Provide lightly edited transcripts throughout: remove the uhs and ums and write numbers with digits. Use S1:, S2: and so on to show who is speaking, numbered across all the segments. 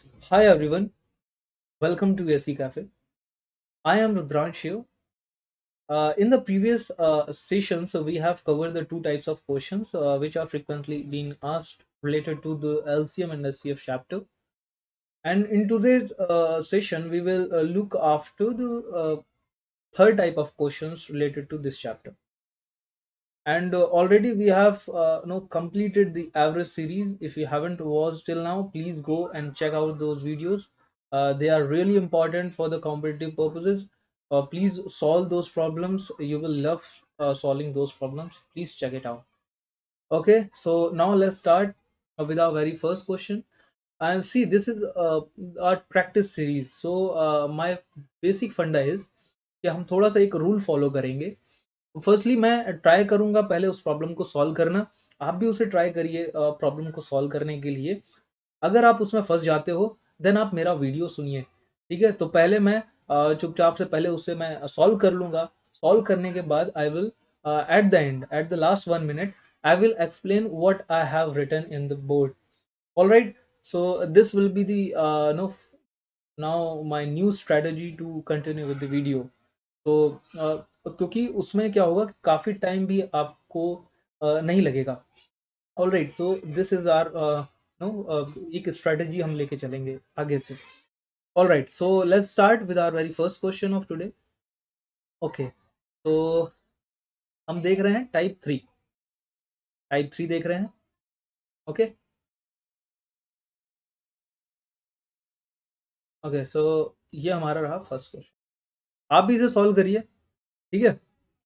S1: Hi everyone, welcome to SE Cafe. I am Rudransh here. In the previous sessions, we have covered the two types of questions which are frequently being asked related to the LCM and SCF chapter. And in today's session, we will look after the third type of questions related to this chapter. And already we have completed the average series. If you haven't watched till now, please go and check out those videos. They are really important for the competitive purposes. Please solve those problems. You will love solving those problems. Please check it out. Okay, so now let's start with our very first question. And see, this is our practice series. So my basic funda is कि हम थोड़ा सा एक rule follow करेंगे. Firstly मैं try करूंगा पहले उस प्रॉब्लम को सॉल्व करना. आप भी उसे ट्राई करिए प्रॉब्लम को सॉल्व करने के लिए. अगर आप उसमें फंस जाते हो देन आप मेरा वीडियो सुनिए. ठीक है, तो पहले मैं चुपचाप से पहले उसे मैं सॉल्व कर लूंगा. सॉल्व करने के बाद I will eight the and at the last 1 minute I will explain what I have written in the board. All right, so this will be the no now my new strategy to continue with the video. तो क्योंकि उसमें क्या होगा, काफी time भी आपको नहीं लगेगा. All right, so this is our no एक स्ट्रेटेजी हम लेके चलेंगे आगे से. All right, so let's start with our very first question of today. Okay, तो हम देख रहे हैं टाइप थ्री देख रहे हैं. ओके ओके, सो ये हमारा रहा फर्स्ट क्वेश्चन. आप भी इसे सॉल्व करिए. ठीक है,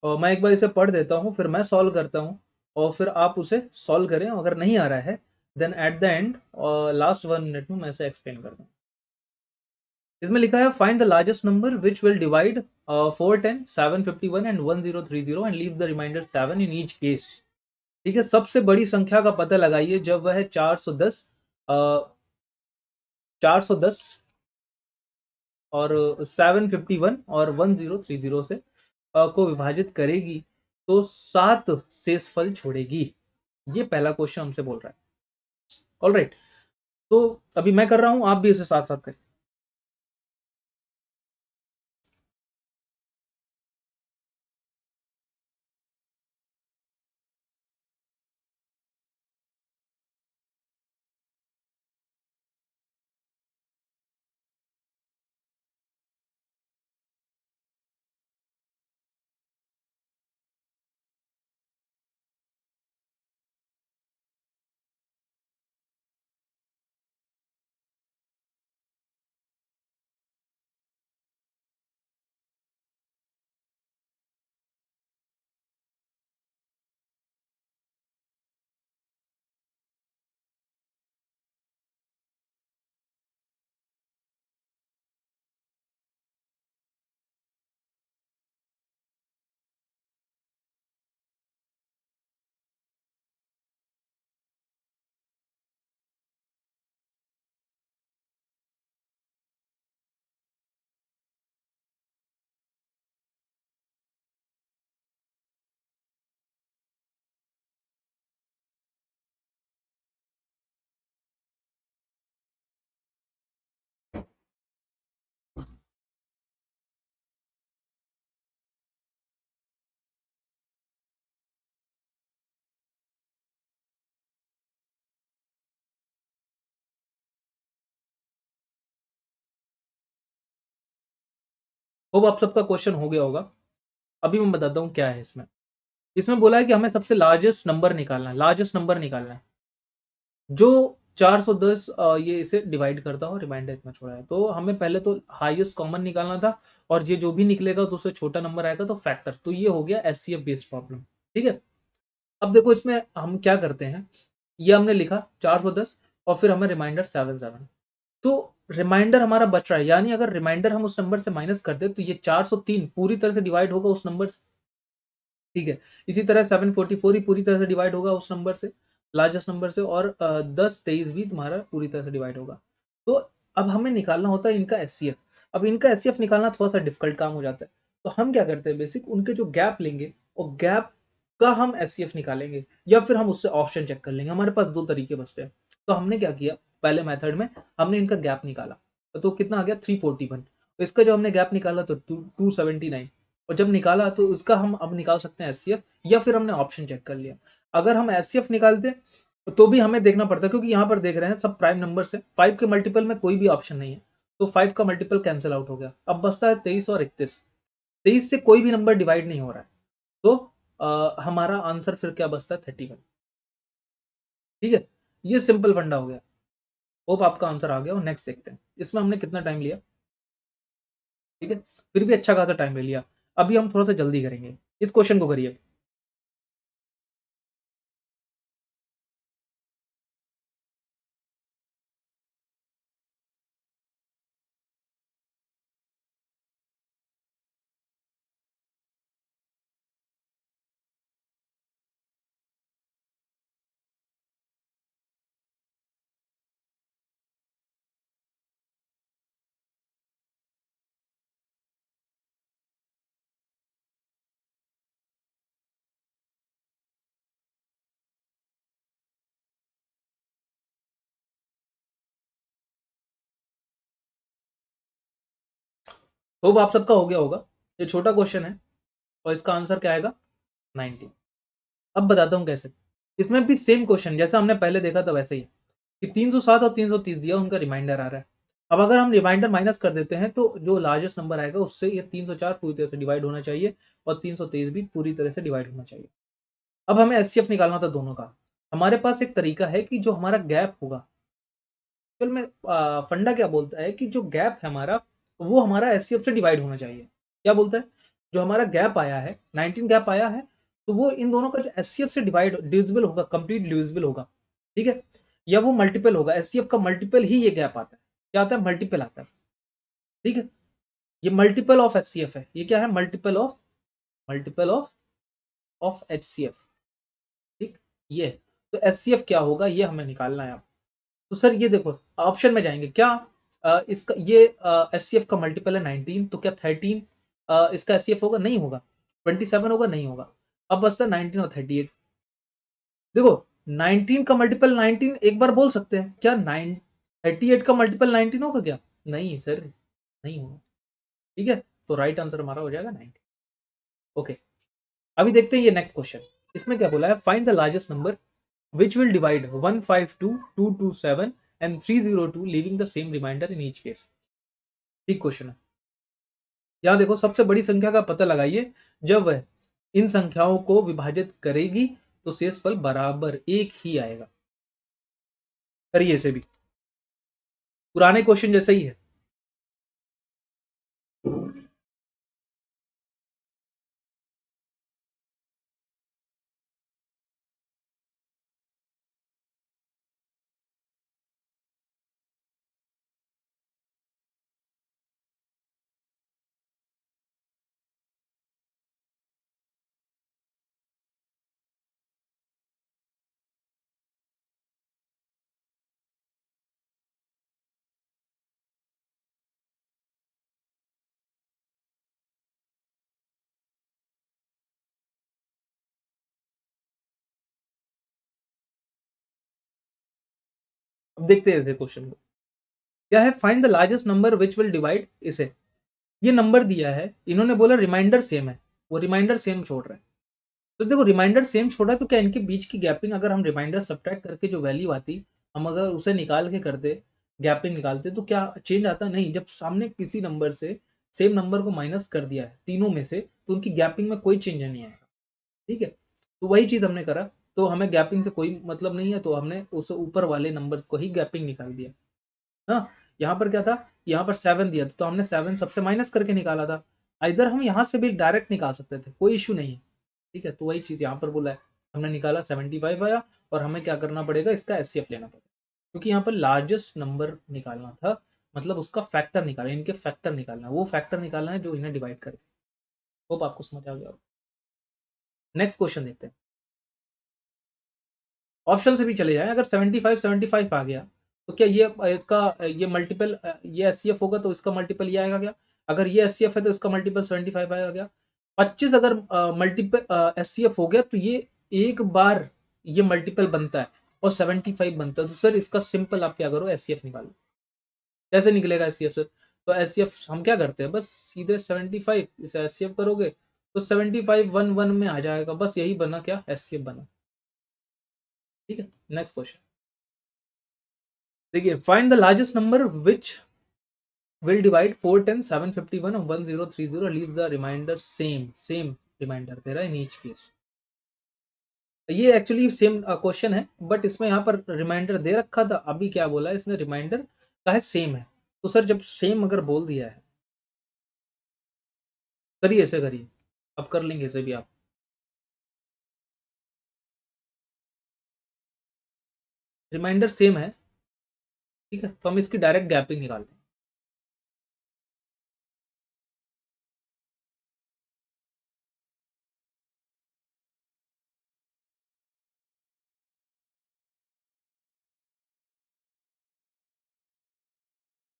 S1: और मैं एक बार इसे पढ़ देता हूँ, फिर मैं सॉल्व करता हूँ, और फिर आप उसे सॉल्व करें. अगर नहीं आ रहा है then at the end last 1 minute में मैं इसे एक्सप्लेन कर दूँ. इसमें लिखा है find the largest number which will divide 410 751 and 1030 and leave the remainder 7 in each case. ठीक है, सबसे बड़ी संख्या का पता लगाइए जब वह 410 410 और 751 और 1030 से को विभाजित करेगी तो 7 शेषफल छोड़ेगी. ये पहला क्वेश्चन हमसे बोल रहा है. ऑल राइट, तो अभी मैं कर रहा हूं, आप भी इसे साथ साथ करें. होप आप सबका क्वेश्चन हो गया होगा. अभी मैं बताता हूँ क्या है इसमें. इसमें बोला है कि हमें सबसे लार्जेस्ट नंबर निकालना है. लार्जेस्ट नंबर निकालना है जो 410 ये इसे डिवाइड करता हो, रिमाइंडर इतना छोड़ा है, तो हमें पहले तो हाईएस्ट कॉमन निकालना था. और ये जो भी निकलेगा तो उससे छोटा नंबर आएगा तो फैक्टर. तो ये हो गया एचसीएफ बेस्ड प्रॉब्लम. ठीक है, अब देखो इसमें हम क्या करते हैं. ये हमने लिखा 410 और फिर हमें रिमाइंडर 77. तो रिमाइंडर हमारा बच रहा है, यानी अगर रिमाइंडर हम उस नंबर से माइनस कर दे तो ये 403 पूरी तरह से डिवाइड होगा उस नंबर से. ठीक है, इसी तरह 744 ही पूरी तरह से डिवाइड होगा उस नंबर से, लार्जेस्ट नंबर से. और 10 23 भी तुम्हारा पूरी तरह से डिवाइड होगा. तो अब हमें निकालना होता है इनका एचसीएफ. अब इनका एचसीएफ निकालना थोड़ा सा डिफिकल्ट काम हो जाता है. तो हम क्या करते हैं, बेसिक उनके जो गैप लेंगे और गैप का हम एचसीएफ निकालेंगे, या फिर हम उससे ऑप्शन चेक कर लेंगे. हमारे पास दो तरीके बचते हैं. तो हमने क्या किया, पहले मेथड में हमने इनका गैप निकाला तो कितना आ गया 341। तो इसका जो हमने गैप निकाला तो 279, और जब निकाला तो उसका हम अब निकाल सकते हैं एचसीएफ, या फिर हमने ऑप्शन चेक कर लिया। अगर हम एचसीएफ निकालते तो भी हमें देखना पड़ता है, क्योंकि यहाँ पर देख रहे हैं सब प्राइम नंबर से, 5 के मल्टीपल में कोई भी ऑप्शन नहीं है, तो 5 का मल्टीपल कैंसिल आउट हो गया। अब बचता है 23 और 31। 23 से कोई भी नंबर डिवाइड नहीं हो रहा है, तो हमारा आंसर फिर क्या बचता है 31। ठीक है, ये सिंपल फंडा हो गया। होप आपका आंसर आ गया। और नेक्स्ट देखते हैं, इसमें हमने कितना टाइम लिया। ठीक है, फिर भी अच्छा खासा टाइम ले लिया। अभी हम थोड़ा सा जल्दी करेंगे, इस क्वेश्चन को करिए। होप आप सबका हो गया होगा। ये छोटा क्वेश्चन है और इसका आंसर क्या आएगा 19। अब बताता हूं कैसे। इसमें भी सेम क्वेश्चन जैसा हमने पहले देखा था वैसे ही, कि 307 और 330 दिया, उनका रिमाइंडर आ रहा है। अब अगर हम रिमाइंडर माइनस कर देते हैं तो जो लार्जेस्ट नंबर आएगा उससे ये 304 पूरी तरह से डिवाइड होना चाहिए, और 323 भी पूरी तरह से डिवाइड होना चाहिए। अब हमें एचसीएफ निकालना था दोनों का। हमारे पास एक तरीका है कि जो हमारा गैप होगा, चल में फंडा क्या बोलता है कि जो गैप है हमारा, वो हमारा एचसीएफ से डिवाइड होना चाहिए। क्या बोलता है, जो हमारा गैप आया है 19 गैप आया है, तो वो इन दोनों का जो एचसीएफ से डिविजिबल होगा, कंप्लीट डिविजिबल होगा। ठीक है, या वो मल्टीपल होगा, एचसीएफ का मल्टीपल ही ये गैप आता है। क्या आता है, मल्टीपल आता है। ठीक है, ये मल्टीपल ऑफ एचसीएफ है। ये क्या है, मल्टीपल ऑफ एचसीएफ। ठीक, ये तो एचसीएफ क्या होगा ये हमें निकालना है। तो सर ये देखो ऑप्शन में जाएंगे क्या, इसका ये एचसीएफ का मल्टीपल है 19, तो क्या 13 इसका एचसीएफ होगा, नहीं होगा। 27 होगा, नहीं होगा। अब बचता है 19 और 38। देखो 19 का मल्टीपल 19 एक बार बोल सकते हैं, क्या 9 38 का मल्टीपल 19 होगा क्या, नहीं सर, नहीं होगा। ठीक है, तो राइट आंसर हमारा हो जाएगा 19। ओके, अभी देखते हैं ये नेक्स्ट क्वेश्चन। इसमें क्या बोला है, find the largest number which will divide 152, 227 and 302 leaving the same remainder in each case। ठीक क्वेश्चन है। यहां देखो सबसे बड़ी संख्या का पता लगाइए, जब वह इन संख्याओं को विभाजित करेगी तो शेषफल बराबर एक ही आएगा। करिए इसे भी, पुराने क्वेश्चन जैसे ही है। अब देखते हैं इसे क्वेश्चन को, क्या है, find the largest number which will divide इसे। ये नंबर दिया है, इन्होंने बोला रिमाइंडर सेम है, वो रिमाइंडर सेम छोड़ रहे हैं। तो देखो रिमाइंडर सेम छोड़ा तो क्या इनके बीच की गैपिंग, अगर हम रिमाइंडर सब्ट्रैक्ट करके जो वैल्यू आती, हम अगर उसे निकाल के करते, गैपिंग निकालते, तो क्या चेंज आता, नहीं। जब सामने किसी नंबर से सेम नंबर को माइनस कर दिया है तीनों में से, तो उनकी गैपिंग में कोई चेंज नहीं आएगा। ठीक है, तो वही चीज हमने करा, तो हमें गैपिंग से कोई मतलब नहीं है, तो हमने उस ऊपर वाले नंबर को ही गैपिंग निकाल दिया ना। यहाँ पर क्या था, यहाँ पर 7 दिया था, तो हमने 7 सबसे माइनस करके निकाला था। इधर हम यहाँ से भी डायरेक्ट निकाल सकते थे, कोई इश्यू नहीं है। ठीक है, तो वही चीज यहाँ पर बोला है, हमने निकाला 75 आया, और हमें क्या करना पड़ेगा, इसका एचसीएफ लेना पड़ेगा, क्योंकि यहाँ पर लार्जेस्ट नंबर निकालना था, मतलब उसका फैक्टर निकालना, इनके फैक्टर निकालना, वो फैक्टर निकालना है जो इन्हें डिवाइड करते। होप आपको समझ आ गया। नेक्स्ट क्वेश्चन देखते हैं, ऑप्शन से भी चले जाए। अगर 75 आ गया तो क्या ये इसका ये मल्टीपल, ये एचसीएफ होगा तो इसका मल्टीपल ये आएगा क्या। अगर ये एचसीएफ है तो इसका मल्टीपल 75 आएगा क्या। 25 अगर मल्टीपल एचसीएफ हो गया तो ये एक बार ये मल्टीपल बनता है, और 75 बनता है, तो सर इसका सिंपल आप क्या करो, एचसीएफ निकालो। कैसे निकलेगा एचसीएफ सर? तो एचसीएफ हम क्या करते हैं, बस सीधे 75 इसे एचसीएफ करोगे तो 75 1 1 में आ जाएगा, बस यही बना, क्या एचसीएफ बना। ठीक है, नेक्स्ट क्वेश्चन देखिए, find the largest number which will divide 4 10 751 and 1030, leave the remainder same remainder दे रहा है इन ईच केस। ये एक्चुअली सेम क्वेश्चन है, बट इसमें यहाँ पर रिमाइंडर दे रखा था, अभी क्या बोला है इसने, रिमाइंडर का है सेम है। तो सर जब सेम अगर बोल दिया है, करिए ऐसे करिए, अब कर लेंगे ऐसे भी आप। रिमाइंडर सेम है, ठीक है, तो हम इसकी डायरेक्ट गैपिंग निकालते हैं।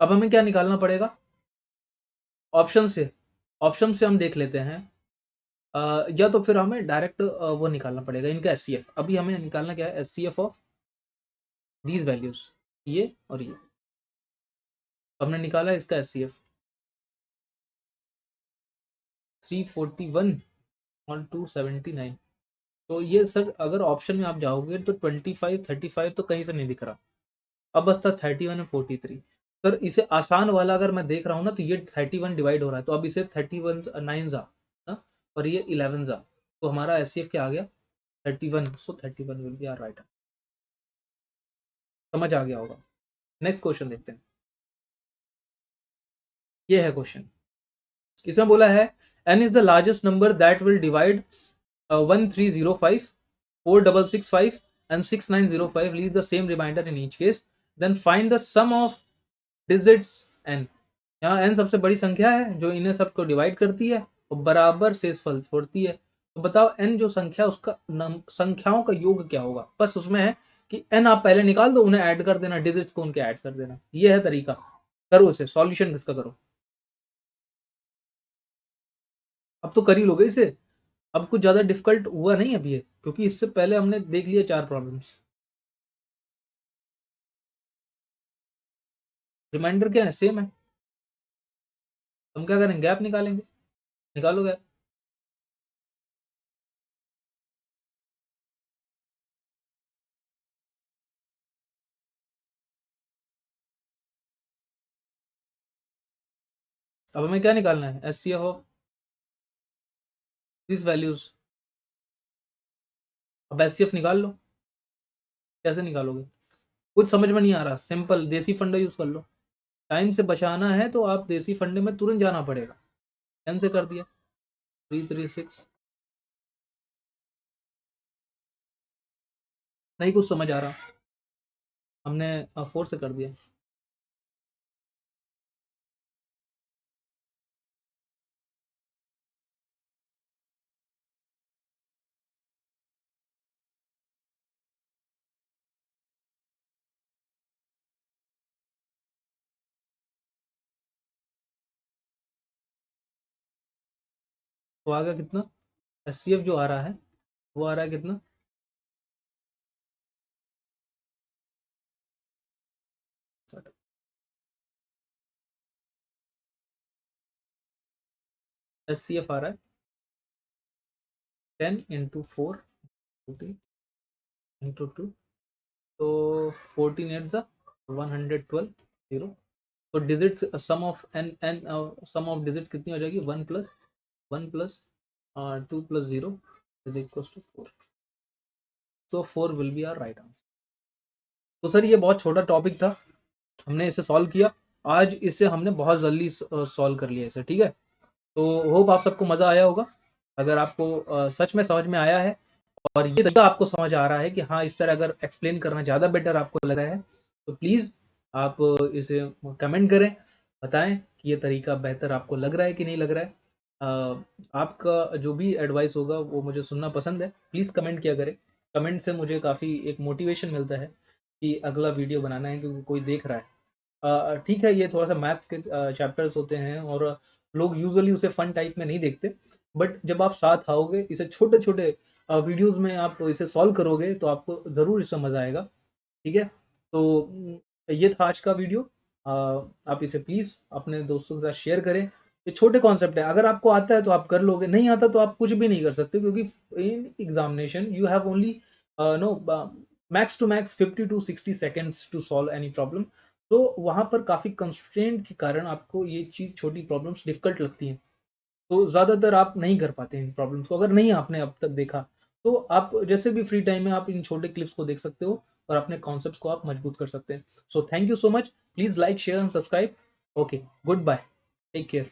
S1: अब हमें क्या निकालना पड़ेगा, ऑप्शन से हम देख लेते हैं, या तो फिर हमें डायरेक्ट वो निकालना पड़ेगा इनका एचसीएफ। अभी हमें निकालना क्या है, एचसीएफ ऑफ दीज वैल्यूज, ये और ये। हमने निकाला इसका एचसीएफ 341 और 279। तो ये सर अगर ऑप्शन में आप जाओगे तो 25 35 तो कहीं से नहीं दिख रहा, अब बस था 31 और 43। सर इसे आसान वाला अगर मैं देख रहा हूँ ना, तो ये 31 डिवाइड हो रहा है, तो अब इसे 31 9 जा ना, और ये 11 जा, तो हमारा एचसीएफ क्या आ गया 31। सो 31 विल बी आवर राइट। समझ आ गया होगा। नेक्स्ट क्वेश्चन देखते हैं, ये है क्वेश्चन, इसमें बोला है n is the largest number that will divide 1305 4665 and 6905, leave the same remainder in each case, then find the sum of digits n। यहाँ n सबसे बड़ी संख्या है जो इन्हें सबको डिवाइड करती है और बराबर शेषफल छोड़ती है। तो बताओ n जो संख्या, उसका संख्याओं का योग क्या होगा। बस उसमें है कि n आप पहले निकाल दो, उन्हें ऐड कर देना, डिजिट्स को उनके ऐड कर देना, ये है तरीका। करो इसे, सॉल्यूशन किसका करो, अब तो कर ही लोगे इसे। अब कुछ ज्यादा डिफिकल्ट हुआ नहीं अभी ये, क्योंकि इससे पहले हमने देख लिया 4 प्रॉब्लम्स। रिमाइंडर क्या है, सेम है, हम क्या करेंगे, गैप निकालेंगे। निकालो गैप। अब हमें क्या निकालना है, एचसीएफ ऑफ दिस वैल्यूज। अब एचसीएफ निकाल लो। कैसे निकालोगे, कुछ समझ में नहीं आ रहा, सिंपल देसी फंडा यूज कर लो। टाइम से बचाना है तो आप देसी फंडे में तुरंत जाना पड़ेगा। 10 से कर दिया 336। नहीं कुछ समझ आ रहा, हमने 4 से कर दिया। तो आ गया कितना, एचसीएफ जो आ रहा है वो आ रहा है कितना, एचसीएफ आ रहा है 10 इंटू 4 इंटू 2, तो 14 8 जा 112 0। तो digits sum of N N sum of digit कितनी हो जाएगी, 1 plus 1 plus 2 plus 0 is equal to 4। So 4 will be our right answer. तो सर ये बहुत छोटा टॉपिक था, हमने इसे सॉल्व किया आज, इसे हमने बहुत जल्दी सॉल्व कर लिया इसे, ठीक है। तो होप आप सबको मजा आया होगा। अगर आपको सच में समझ में आया है और ये तरीका आपको समझ आ रहा है कि हाँ इस तरह अगर एक्सप्लेन करना ज़्यादा बेटर आपको लग रहा है, तो प्लीज़ आप इसे कमेंट करें, बताएं कि ये तरीका बेहतर आपको लग रहा है कि नहीं लग रहा है। आपका जो भी एडवाइस होगा वो मुझे सुनना पसंद है, प्लीज़ कमेंट किया करें। कमेंट से मुझे काफ़ी एक मोटिवेशन मिलता है कि अगला वीडियो बनाना है, क्योंकि कोई देख रहा है। ठीक है, ये थोड़ा सा मैथ्स के चैप्टर्स होते हैं और लोग यूजुअली उसे फन टाइप में नहीं देखते, बट जब आप साथ आओगे, इसे छोटे छोटे वीडियोस में आप इसे सॉल्व करोगे तो आपको ज़रूर इसमें मज़ा आएगा। ठीक है, तो ये था आज का वीडियो। आप इसे प्लीज़ अपने दोस्तों के साथ शेयर करें। ये छोटे कॉन्सेप्ट है, अगर आपको आता है तो आप कर लोगे, नहीं आता तो आप कुछ भी नहीं कर सकते, क्योंकि in examination you have only no max to max 50 to 60 seconds to solve any problem. तो वहां पर काफी कंस्ट्रेंट के कारण आपको ये चीज, छोटी प्रॉब्लम्स डिफिकल्ट लगती हैं, तो ज्यादातर आप नहीं कर पाते इन प्रॉब्लम्स को। अगर नहीं आपने अब तक देखा तो आप जैसे भी फ्री टाइम में आप इन छोटे क्लिप्स को देख सकते हो और अपने कॉन्सेप्ट्स को आप मजबूत कर सकते हैं। So thank you so much, please like share and subscribe. Okay, goodbye, take care.